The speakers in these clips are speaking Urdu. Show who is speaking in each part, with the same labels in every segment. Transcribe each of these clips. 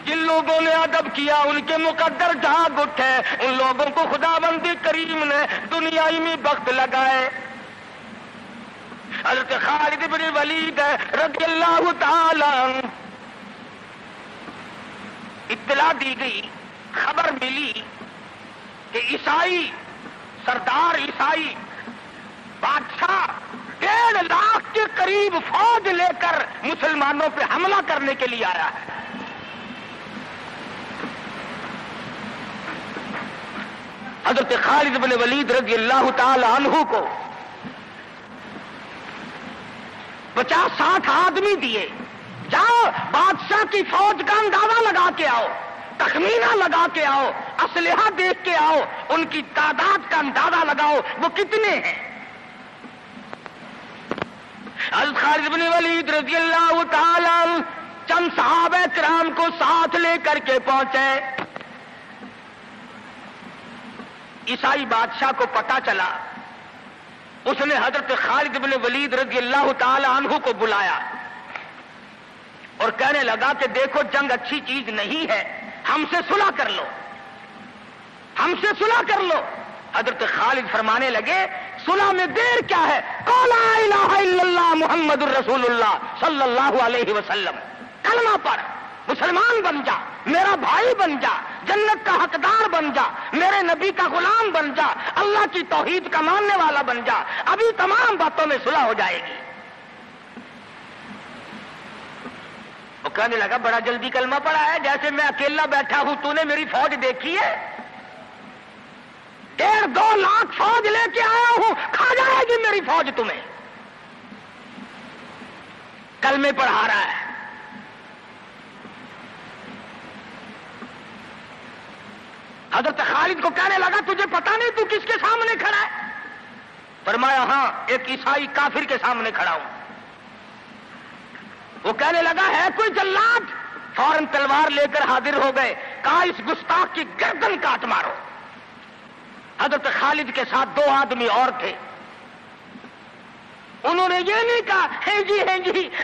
Speaker 1: جن لوگوں نے ادب کیا ان کے مقدر جاگ اٹھے، ان لوگوں کو خداوند کریم نے دنیائی میں بخت لگائے۔ حضرت خالد بن ولید رضی اللہ تعالی عنہ، اطلاع دی گئی، خبر ملی کہ عیسائی سردار عیسائی بادشاہ 1.5 لاکھ کے قریب فوج لے کر مسلمانوں پہ حملہ کرنے کے لیے آیا ہے۔ حضرت خالد بن ولید رضی اللہ تعالی عنہ کو 50-60 آدمی دیے، جاؤ بادشاہ کی فوج کا اندازہ لگا کے آؤ، تخمینہ لگا کے آؤ، اسلحہ دیکھ کے آؤ، ان کی تعداد کا اندازہ لگاؤ وہ کتنے ہیں۔ حضرت خالد بن ولید رضی اللہ تعالی عنہ چند صحابہ کرام کو ساتھ لے کر کے پہنچے۔ عیسائی بادشاہ کو پتہ چلا، اس نے حضرت خالد بن ولید رضی اللہ تعالی عنہ کو بلایا اور کہنے لگا کہ دیکھو جنگ اچھی چیز نہیں ہے، ہم سے صلح کر لو، ہم سے صلح کر لو۔ حضرت خالد فرمانے لگے صلح میں دیر کیا ہے، قول لا الہ الا اللہ محمد الرسول اللہ صلی اللہ علیہ وسلم، کلمہ پڑھ، مسلمان بن جا، میرا بھائی بن جا، جنت کا حقدار بن جا، میرے نبی کا غلام بن جا، اللہ کی توحید کا ماننے والا بن جا، ابھی تمام باتوں میں صلح ہو جائے گی۔ وہ کہنے لگا بڑا جلدی کلمہ پڑھا ہے، جیسے میں اکیلا بیٹھا ہوں، تو نے میری فوج دیکھی ہے؟ 1.5-2 لاکھ فوج لے کے آیا ہوں، کھا جائے گی میری فوج تمہیں۔ کلمے پڑھا رہا ہے۔ حضرت خالد کو کہنے لگا تجھے پتا نہیں تو کس کے سامنے کھڑا ہے؟ فرمایا ہاں ایک عیسائی کافر کے سامنے کھڑا ہوں۔ وہ کہنے لگا ہے کوئی جلاد؟ فوراً تلوار لے کر حاضر ہو گئے، کہا اس گستاخ کی گردن کاٹ مارو۔ حضرت خالد کے ساتھ 2 آدمی اور تھے، انہوں نے یہ نہیں کہا ہے جی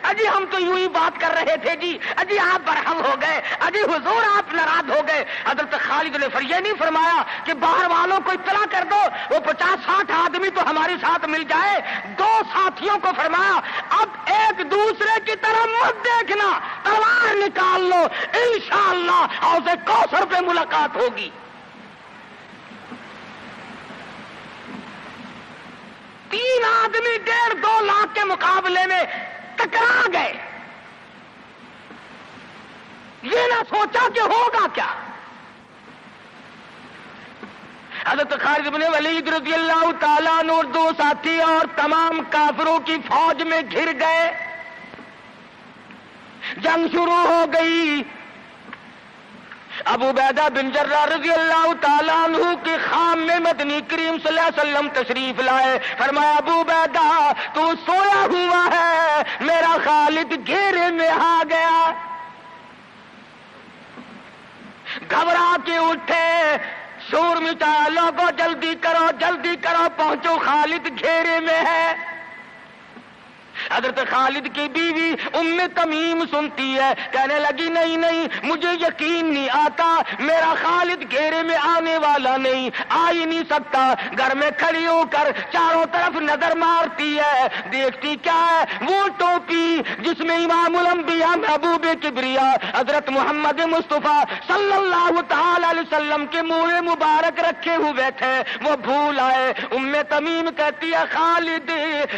Speaker 1: اجی ہم تو یوں ہی بات کر رہے تھے جی، اجی آپ برہم ہو گئے، اجی حضور آپ ناراض ہو گئے۔ حضرت خالد نے یہ نہیں فرمایا کہ باہر والوں کو اطلاع کر دو، وہ 50-60 آدمی تو ہمارے ساتھ مل جائے۔ 2 ساتھیوں کو فرمایا اب ایک دوسرے کی طرف مت دیکھنا، تلوار نکال لو، انشاءاللہ حوض کوثر پہ ملاقات ہوگی۔ تین آدمی 1.5-2 لاکھ کے مقابلے میں ٹکرا گئے، یہ نہ سوچا کہ ہوگا کیا۔ حضرت خالد بن ولید رضی اللہ تعالیٰ عنہ اور 2 ساتھی اور تمام کافروں کی فوج میں گھر گئے، جنگ شروع ہو گئی۔ ابو عبیدہ بن جراح رضی اللہ تعالیٰ عنہ کے خام میں مدنی کریم صلی اللہ علیہ وسلم تشریف لائے، فرمایا ابو عبیدہ تو سویا ہوا ہے، میرا خالد گھیرے میں آ گیا۔ گھبرا کے اٹھے، شور مچایا، لوگوں جلدی کرو پہنچو، خالد گھیرے میں ہے۔ حضرت خالد کی بیوی ام تمیم سنتی ہے، کہنے لگی نہیں مجھے یقین نہیں آتا، میرا خالد گھیرے میں آنے والا نہیں، آ ہی نہیں سکتا۔ گھر میں کھڑی ہو کر چاروں طرف نظر مارتی ہے، دیکھتی کیا ہے؟ وہ ٹوپی جس میں امام الانبیاء محبوب کبریا حضرت محمد مصطفیٰ صلی اللہ تعالی علیہ وسلم کے منہ مبارک رکھے ہوئے تھے، وہ بھول آئے۔ ام تمیم کہتی ہے خالد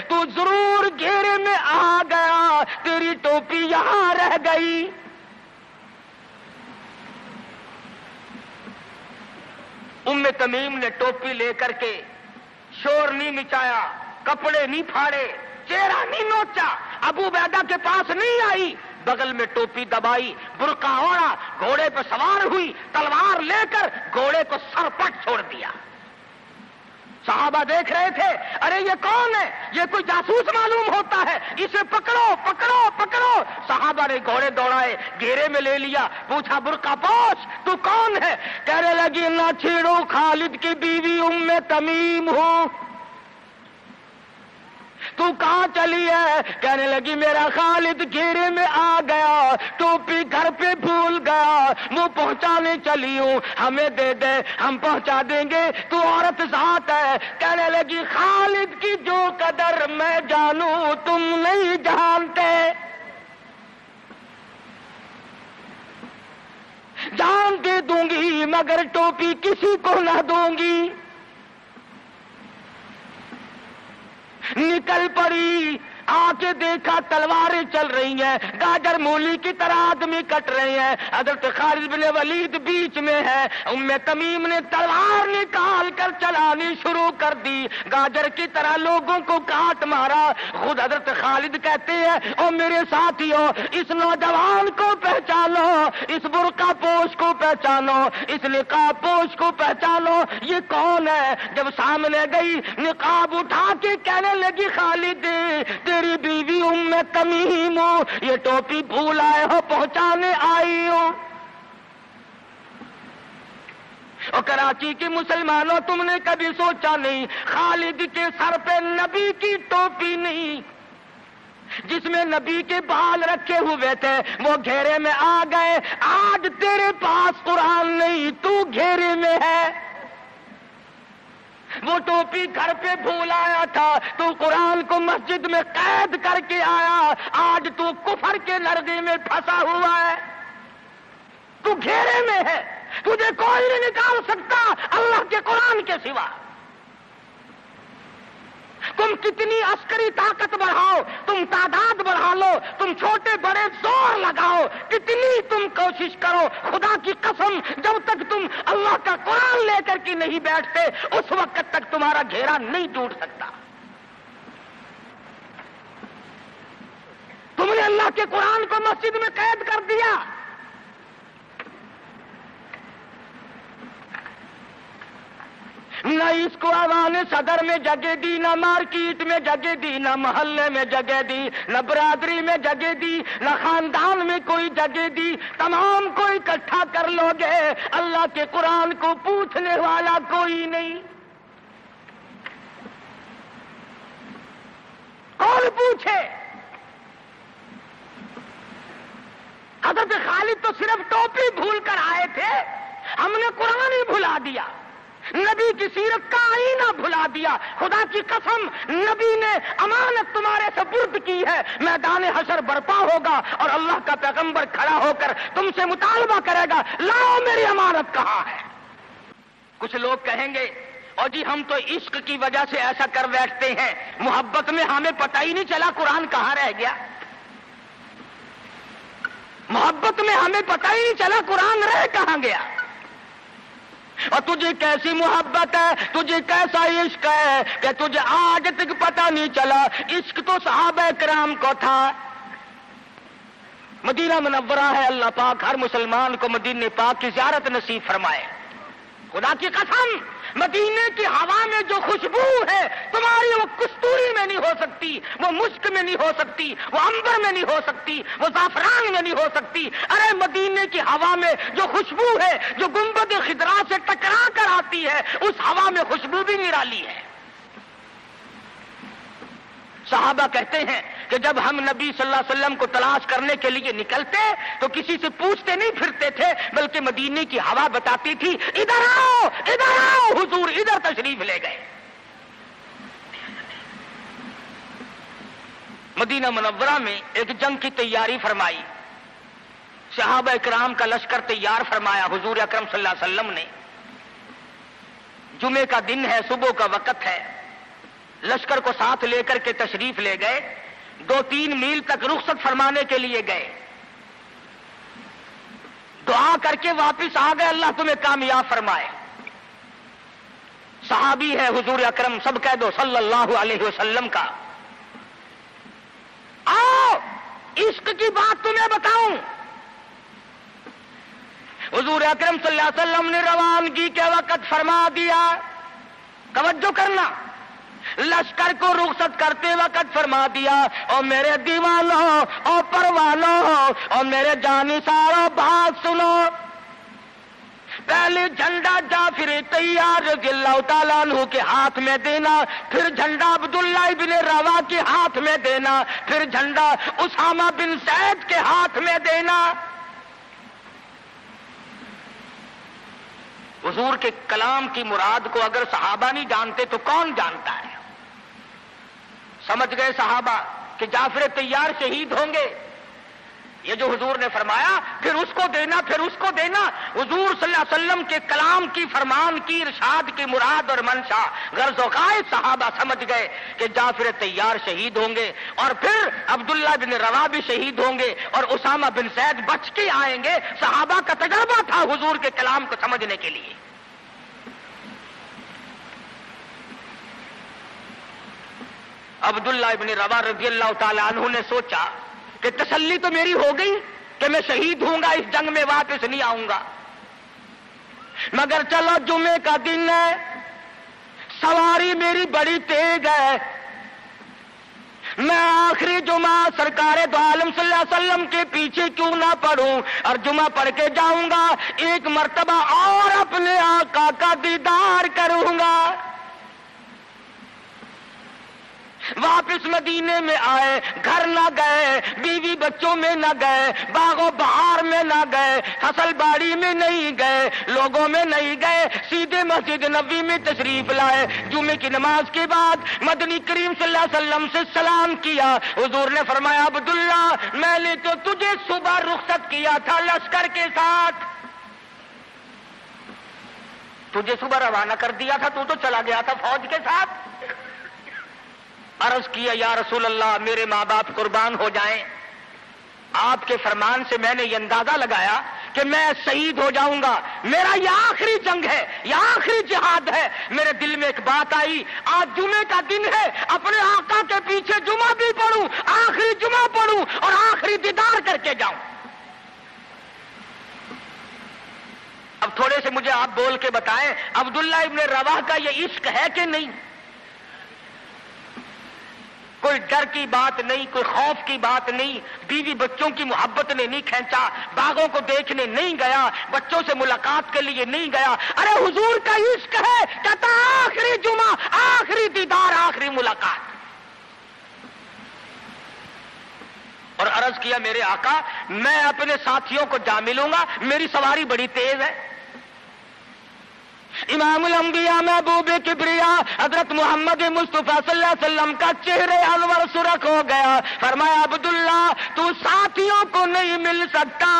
Speaker 1: تو ضرور گھیرے میں آ گیا، تیری ٹوپی یہاں رہ گئی۔ ام تمیم نے ٹوپی لے کر کے شور نہیں مچایا، کپڑے نہیں پھاڑے، چہرہ نہیں نوچا، ابو عبیدہ کے پاس نہیں آئی، بغل میں ٹوپی دبائی، برقع اوڑھا، گھوڑے پہ سوار ہوئی، تلوار لے کر گھوڑے کو سر پٹ چھوڑ دیا۔ صحابہ دیکھ رہے تھے، ارے یہ کون ہے؟ یہ کوئی جاسوس معلوم ہوتا ہے، اسے پکڑو۔ صحابہ نے گھوڑے دوڑائے، گھیرے میں لے لیا، پوچھا برقع پوش تو کون ہے؟ کہنے لگی نہ چھیڑو، خالد کی بیوی ام تمیم ہوں۔ تو کہاں چلی ہے؟ کہنے لگی میرا خالد گھیرے میں آ گیا، ٹوپی گھر پہ بھول گیا، وہ پہنچانے چلی ہوں، ہمیں دے دے ہم پہنچا دیں گے، تو عورت ذات ہے۔ کہنے لگی خالد کی جو قدر میں جانوں تم نہیں جانتے، جان دے دوں گی مگر ٹوپی کسی کو نہ دوں گی۔ نکل پڑی، آ کے دیکھا تلواریں چل رہی ہیں، گاجر مولی کی طرح آدمی کٹ رہے ہیں، حضرت خالد بن ولید بیچ میں ہے، ام تمیم نے تلوار نکال کر چلانی شروع کر دی، گاجر کی طرح لوگوں کو کاٹ مارا۔ خود حضرت خالد کہتے ہیں او میرے ساتھیو، اس نوجوان کو پہچانو، اس برقع پوش کو پہچانو، اس نقاب پوش کو پہچانو، یہ کون ہے؟ جب سامنے گئی نقاب اٹھا کے کہنے لگی خالد تیری بیوی ام تمیم ہوں، یہ ٹوپی بھول آئے ہو، پہنچانے آئی ہوں۔ اور کراچی کے مسلمانوں تم نے کبھی سوچا نہیں خالد کے سر پہ نبی کی ٹوپی نہیں، جس میں نبی کے بال رکھے ہوئے تھے، وہ گھیرے میں آ گئے۔ آج تیرے پاس قرآن نہیں، تو گھیرے میں ہے۔ وہ ٹوپی گھر پہ بھول آیا تھا، تو قرآن کو مسجد میں قید کر کے آیا، آج تو کفر کے لرزے میں پھنسا ہوا ہے، تو گھیرے میں ہے، تجھے کوئی نہیں نکال سکتا اللہ کے قرآن کے سوا۔ تم کتنی عسکری طاقت بڑھاؤ، تم تعداد بڑھا لو، تم چھوٹے بڑے زور لگاؤ، کتنی تم کوشش کرو، خدا کی قسم جب تک تم اللہ کا قرآن لے کر کے نہیں بیٹھتے اس وقت تک تمہارا گھیرا نہیں ٹوٹ سکتا۔ تم نے اللہ کے قرآن کو مسجد میں قید کر دیا، نہ اس کو عوام صدر میں جگہ دی، نہ مارکیٹ میں جگہ دی، نہ محلے میں جگہ دی، نہ برادری میں جگہ دی، نہ خاندان میں کوئی جگہ دی، تمام کو اکٹھا کر لو گے، اللہ کے قرآن کو پوچھنے والا کوئی نہیں۔ کون پوچھے؟ حضرت خالد تو صرف ٹوپی بھول کر آئے تھے، ہم نے قرآن ہی بھلا دیا، نبی کی سیرت کا آئینہ بھلا دیا۔ خدا کی قسم نبی نے امانت تمہارے سپرد کی ہے، میدان حشر برپا ہوگا اور اللہ کا پیغمبر کھڑا ہو کر تم سے مطالبہ کرے گا، لاؤ میری امانت کہاں ہے؟ کچھ لوگ کہیں گے اور جی ہم تو عشق کی وجہ سے ایسا کر بیٹھتے ہیں، محبت میں ہمیں پتہ ہی نہیں چلا قرآن کہاں رہ گیا، محبت میں ہمیں پتہ ہی نہیں چلا قرآن رہ کہاں گیا۔ اور تجھے کیسی محبت ہے، تجھے کیسا عشق ہے کہ تجھے آج تک پتہ نہیں چلا۔ عشق تو صحابہ کرام کو تھا۔ مدینہ منورہ ہے، اللہ پاک ہر مسلمان کو مدینہ پاک کی زیارت نصیب فرمائے۔ خدا کی قسم مدینے کی ہوا میں جو خوشبو ہے تمہاری، وہ کستوری میں نہیں ہو سکتی، وہ مشک میں نہیں ہو سکتی، وہ عنبر میں نہیں ہو سکتی، وہ زعفران میں نہیں ہو سکتی۔ ارے مدینے کی ہوا میں جو خوشبو ہے، جو گنبد خضرا سے ٹکرا کر آتی ہے، اس ہوا میں خوشبو بھی نرالی ہے۔ صحابہ کہتے ہیں کہ جب ہم نبی صلی اللہ علیہ وسلم کو تلاش کرنے کے لیے نکلتے تو کسی سے پوچھتے نہیں پھرتے تھے، بلکہ مدینے کی ہوا بتاتی تھی ادھر آؤ ادھر آؤ، حضور ادھر تشریف لے گئے۔ مدینہ منورہ میں ایک جنگ کی تیاری فرمائی، صحابہ اکرام کا لشکر تیار فرمایا حضور اکرم صلی اللہ علیہ وسلم نے۔ جمعے کا دن ہے، صبح کا وقت ہے، لشکر کو ساتھ لے کر کے تشریف لے گئے، 2-3 میل تک رخصت فرمانے کے لیے گئے، دعا کر کے واپس آ گئے، اللہ تمہیں کامیاب فرمائے۔ صحابی ہے حضور اکرم، سب کہہ دو صلی اللہ علیہ وسلم کا۔ آؤ عشق کی بات تمہیں بتاؤں، حضور اکرم صلی اللہ علیہ وسلم نے روانگی کے وقت فرما دیا، توجہ کرنا، لشکر کو رخصت کرتے وقت فرما دیا، اور میرے دیوانوں اور پروانوں اور میرے جانثاروں بات سنو، پہلے جھنڈا جعفر طیار رضی اللہ تعالیٰ عنہ کے ہاتھ میں دینا، پھر جھنڈا عبداللہ بن روا کے ہاتھ میں دینا، پھر جھنڈا اسامہ بن زید کے ہاتھ میں دینا۔ حضور کے کلام کی مراد کو اگر صحابہ نہیں جانتے تو کون جانتا ہے؟ سمجھ گئے صحابہ کہ جعفر طیار شہید ہوں گے؟ یہ جو حضور نے فرمایا پھر اس کو دینا، پھر اس کو دینا، حضور صلی اللہ علیہ وسلم کے کلام کی، فرمان کی، ارشاد کی مراد اور منشا غرض و غائب صحابہ سمجھ گئے کہ جعفر طیار شہید ہوں گے، اور پھر عبداللہ بن روا بھی شہید ہوں گے، اور اسامہ بن زید بچ کے آئیں گے۔ صحابہ کا تجربہ تھا حضور کے کلام کو سمجھنے کے لیے۔ عبداللہ بن روا رضی اللہ تعالی عنہ نے سوچا کہ تسلی تو میری ہو گئی کہ میں شہید ہوں گا، اس جنگ میں واپس نہیں آؤں گا، مگر چلو جمعے کا دن ہے، سواری میری بڑی تیز ہے، میں آخری جمعہ سرکار دو عالم صلی اللہ علیہ وسلم کے پیچھے کیوں نہ پڑھوں اور جمعہ پڑھ کے جاؤں گا، ایک مرتبہ اور اپنے آقا کا دیدار کروں گا۔ واپس مدینے میں آئے، گھر نہ گئے، بیوی بچوں میں نہ گئے، باغ و بہار میں نہ گئے، فصل باڑی میں نہیں گئے، لوگوں میں نہیں گئے، سیدھے مسجد نبوی میں تشریف لائے۔ جمعے کی نماز کے بعد مدنی کریم صلی اللہ علیہ وسلم سے سلام کیا۔ حضور نے فرمایا عبداللہ میں نے تو تجھے صبح رخصت کیا تھا لشکر کے ساتھ، تجھے صبح روانہ کر دیا تھا، تو چلا گیا تھا فوج کے ساتھ۔ عرض کیا یا رسول اللہ میرے ماں باپ قربان ہو جائیں، آپ کے فرمان سے میں نے یہ اندازہ لگایا کہ میں شہید ہو جاؤں گا، میرا یہ آخری جنگ ہے، یہ آخری جہاد ہے۔ میرے دل میں ایک بات آئی، آج جمعے کا دن ہے، اپنے آقا کے پیچھے جمعہ بھی پڑھوں، آخری جمعہ پڑھوں اور آخری دیدار کر کے جاؤں۔ اب تھوڑے سے مجھے آپ بول کے بتائیں عبداللہ ابن رواح کا یہ عشق ہے کہ نہیں؟ کوئی ڈر کی بات نہیں، کوئی خوف کی بات نہیں، بیوی بچوں کی محبت نے نہیں کھینچا، باغوں کو دیکھنے نہیں گیا، بچوں سے ملاقات کے لیے نہیں گیا، ارے حضور کا عشق ہے، کہتا آخری جمعہ، آخری دیدار، آخری ملاقات۔ اور عرض کیا میرے آقا میں اپنے ساتھیوں کو جا ملوں گا، میری سواری بڑی تیز ہے۔ امام الانبیاء محبوب کبریا حضرت محمد مصطفیٰ صلی اللہ علیہ وسلم کا چہرے انور سرخ ہو گیا۔ فرمایا عبداللہ تو ساتھیوں کو نہیں مل سکتا،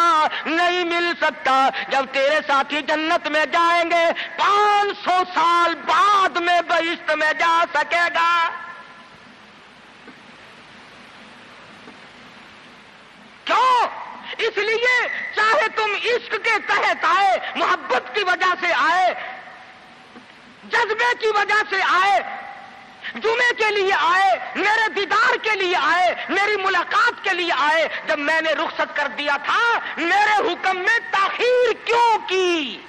Speaker 1: نہیں مل سکتا، جب تیرے ساتھی جنت میں جائیں گے 500 سال بعد میں بہشت میں جا سکے گا۔ کیوں؟ اس لیے چاہے تم عشق کے تحت آئے، محبت کی وجہ سے آئے، جذبے کی وجہ سے آئے، جمعے کے لیے آئے، میرے دیدار کے لیے آئے، میری ملاقات کے لیے آئے، جب میں نے رخصت کر دیا تھا میرے حکم میں تاخیر کیوں کی؟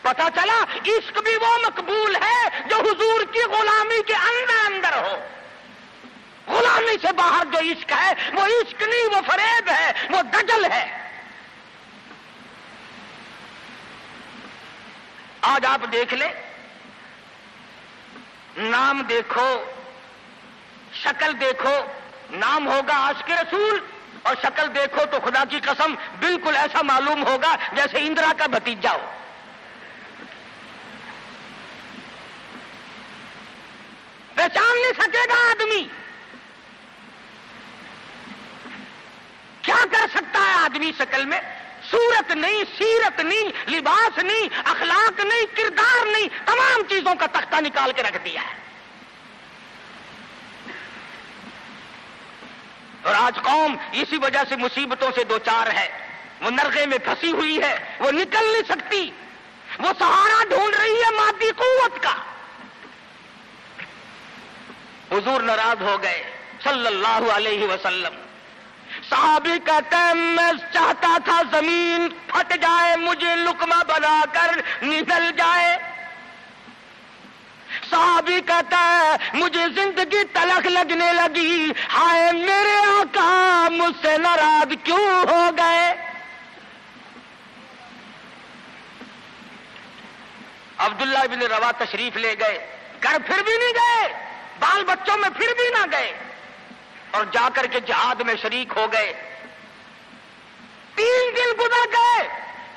Speaker 1: پتہ چلا عشق بھی وہ مقبول ہے جو حضور کی غلامی کے اندر اندر ہو۔ غلامی سے باہر جو عشق ہے وہ عشق نہیں، وہ فریب ہے، وہ دجل ہے۔ آج آپ دیکھ لیں، نام دیکھو، شکل دیکھو، نام ہوگا عاشق رسول اور شکل دیکھو تو خدا کی قسم بالکل ایسا معلوم ہوگا جیسے اندرا کا بھتیجا ہو۔ پہچان نہیں سکے گا آدمی۔ کیا کر سکتا ہے آدمی شکل میں؟ صورت نہیں، سیرت نہیں، لباس نہیں، اخلاق نہیں، کردار نہیں، تمام چیزوں کا تختہ نکال کے رکھ دیا ہے۔ اور آج قوم اسی وجہ سے مصیبتوں سے دوچار ہے، وہ نرغے میں پھنسی ہوئی ہے، وہ نکل نہیں سکتی، وہ سہارا ڈھونڈ رہی ہے مادی قوت کا۔ حضور ناراض ہو گئے صلی اللہ علیہ وسلم۔ صحابی کہتے ہیں میں چاہتا تھا زمین پھٹ جائے، مجھے لقمہ بنا کر نگل جائے۔ صحابی کہتا ہے مجھے زندگی تلخ لگنے لگی، ہائے میرے آقا مجھ سے ناراض کیوں ہو گئے؟ عبداللہ بن روا تشریف لے گئے، گھر پھر بھی نہیں گئے، بال بچوں میں پھر بھی نہ گئے، اور جا کر کے جہاد میں شریک ہو گئے۔ 3 دن گزر گئے،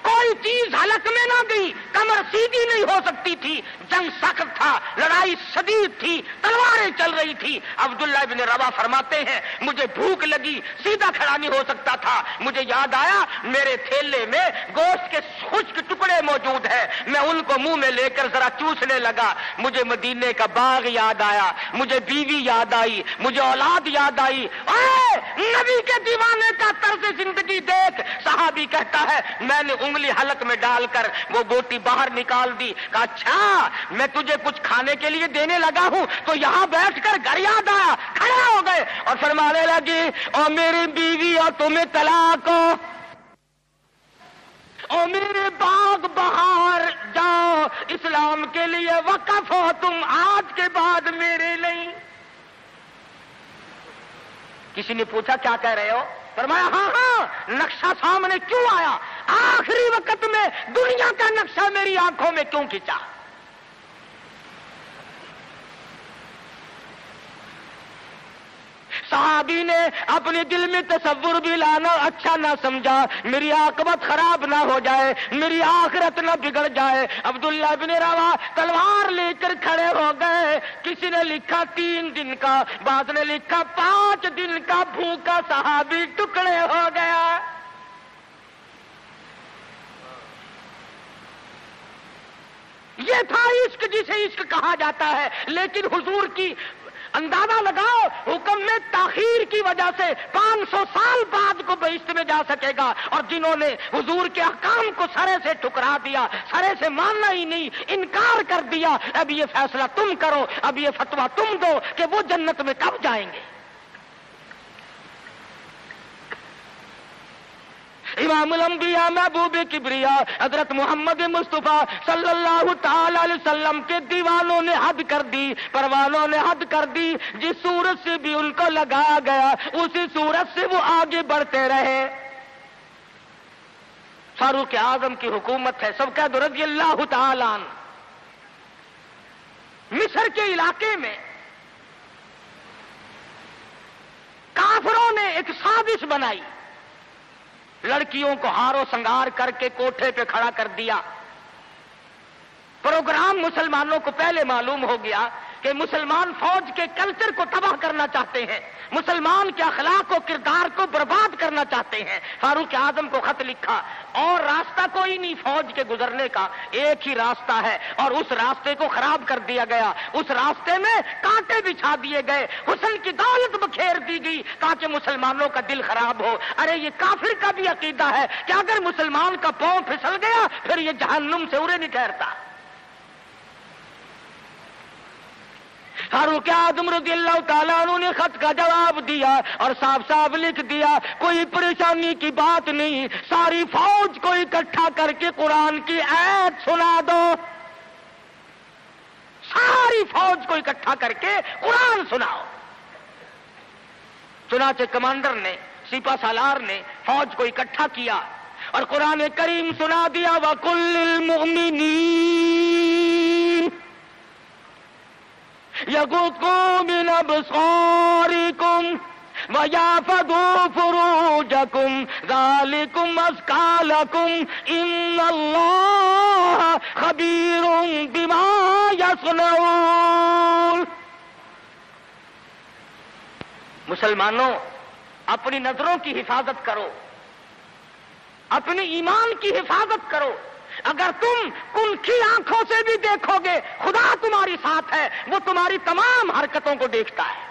Speaker 1: کوئی چیز حلق میں نہ گئی، کمر سیدھی نہیں ہو سکتی تھی، جنگ سخت تھا، لڑائی شدید تھی، تلواریں چل رہی تھی۔ عبداللہ بن روا فرماتے ہیں مجھے بھوک لگی، سیدھا کھڑا نہیں ہو سکتا تھا، مجھے یاد آیا میرے تھیلے میں گوشت کے خشک ٹکڑے موجود ہیں، میں ان کو منہ میں لے کر ذرا چوسنے لگا، مجھے مدینے کا باغ یاد آیا، مجھے بیوی یاد آئی، مجھے اولاد یاد آئی۔ اے نبی کے دیوانے کا طرز زندگی دیکھ۔ صحابی کہتا ہے میں نے انگلی حلق میں ڈال کر وہ بوٹی باہر نکال دی، کہا اچھا میں تجھے کچھ کھانے کے لیے دینے لگا ہوں تو یہاں بیٹھ کر گھر یاد آیا، کھڑے ہو گئے اور فرمانے لگی اور میری بیوی اور تمہیں طلاق ہو، اور میرے باغ بہار جاؤ، اسلام کے لیے وقف ہو تم آج کے بعد میرے نہیں۔ کسی نے پوچھا کیا کہہ رہے ہو؟ فرمایا ہاں ہاں، نقشہ سامنے کیوں آیا؟ آخری وقت میں دنیا کا نقشہ میری آنکھوں میں کیوں کھینچا؟ صحابی نے اپنے دل میں تصور بھی لانا اچھا نہ سمجھا، میری عاقبت خراب نہ ہو جائے، میری آخرت نہ بگڑ جائے۔ عبداللہ بن روا تلوار لے کر کھڑے ہو گئے۔ کسی نے لکھا 3 دن کا، بعض نے لکھا 5 دن کا بھوکا صحابی ٹکڑے ہو گیا۔ یہ تھا عشق جسے عشق کہا جاتا ہے، لیکن حضور کی اندازہ لگاؤ حکم میں تاخیر کی وجہ سے 500 سال بعد کو بہشت میں جا سکے گا، اور جنہوں نے حضور کے احکام کو سرے سے ٹھکرا دیا، سرے سے ماننا ہی نہیں، انکار کر دیا، اب یہ فیصلہ تم کرو، اب یہ فتویٰ تم دو کہ وہ جنت میں کب جائیں گے۔ امام الانبیاء محبوب کبریا حضرت محمد مصطفیٰ صلی اللہ تعالی علیہ وسلم کے دیوانوں نے حد کر دی، پروانوں نے حد کر دی، جس صورت سے بھی ان کو لگایا گیا اسی صورت سے وہ آگے بڑھتے رہے۔ فاروق اعظم کی حکومت ہے، سب کہہ دو رضی اللہ تعالی عنہ۔ مصر کے علاقے میں کافروں نے ایک سازش بنائی، لڑکیوں کو ہار و سنگار کر کے کوٹھے پہ کھڑا کر دیا۔ پروگرام مسلمانوں کو پہلے معلوم ہو گیا کہ مسلمان فوج کے کلچر کو تباہ کرنا چاہتے ہیں، مسلمان کے اخلاق و کردار کو برباد کرنا چاہتے ہیں۔ فاروق اعظم کو خط لکھا، اور راستہ کوئی نہیں فوج کے گزرنے کا، ایک ہی راستہ ہے، اور اس راستے کو خراب کر دیا گیا، اس راستے میں کانٹے بچھا دیے گئے، حسن کی دولت بکھیر دی گئی تاکہ مسلمانوں کا دل خراب ہو۔ ارے یہ کافر کا بھی عقیدہ ہے کہ اگر مسلمان کا پاؤں پھسل گیا پھر یہ جہنم سے اڑے نہیں ٹھہرتا۔ فاروق اعظم رضی اللہ تعالیٰ عنہ نے خط کا جواب دیا اور صاف صاف لکھ دیا کوئی پریشانی کی بات نہیں، ساری فوج کو اکٹھا کر کے قرآن کی آیت سنا دو، ساری فوج کو اکٹھا کر کے قرآن سناؤ۔ چنانچہ کمانڈر نے، سپہ سالار نے فوج کو اکٹھا کیا اور قرآن کریم سنا دیا، وَقُلْ لِلْمُؤْمِنِينَ يَغُضُّوا مِنْ أَبْصَارِكُمْ وَيَحْفَظُوا فُرُوجَكُمْ ذَلِكُمْ أَزْكَىٰ لَكُمْ إِنَّ اللَّهَ خَبِيرٌ بِمَا يَصْنَعُونَ۔ مسلمانوں اپنی نظروں کی حفاظت کرو، اپنے ایمان کی حفاظت کرو۔ اگر تم کنکھی آنکھوں سے بھی دیکھو گے خدا تمہاری ساتھ ہے، وہ تمہاری تمام حرکتوں کو دیکھتا ہے۔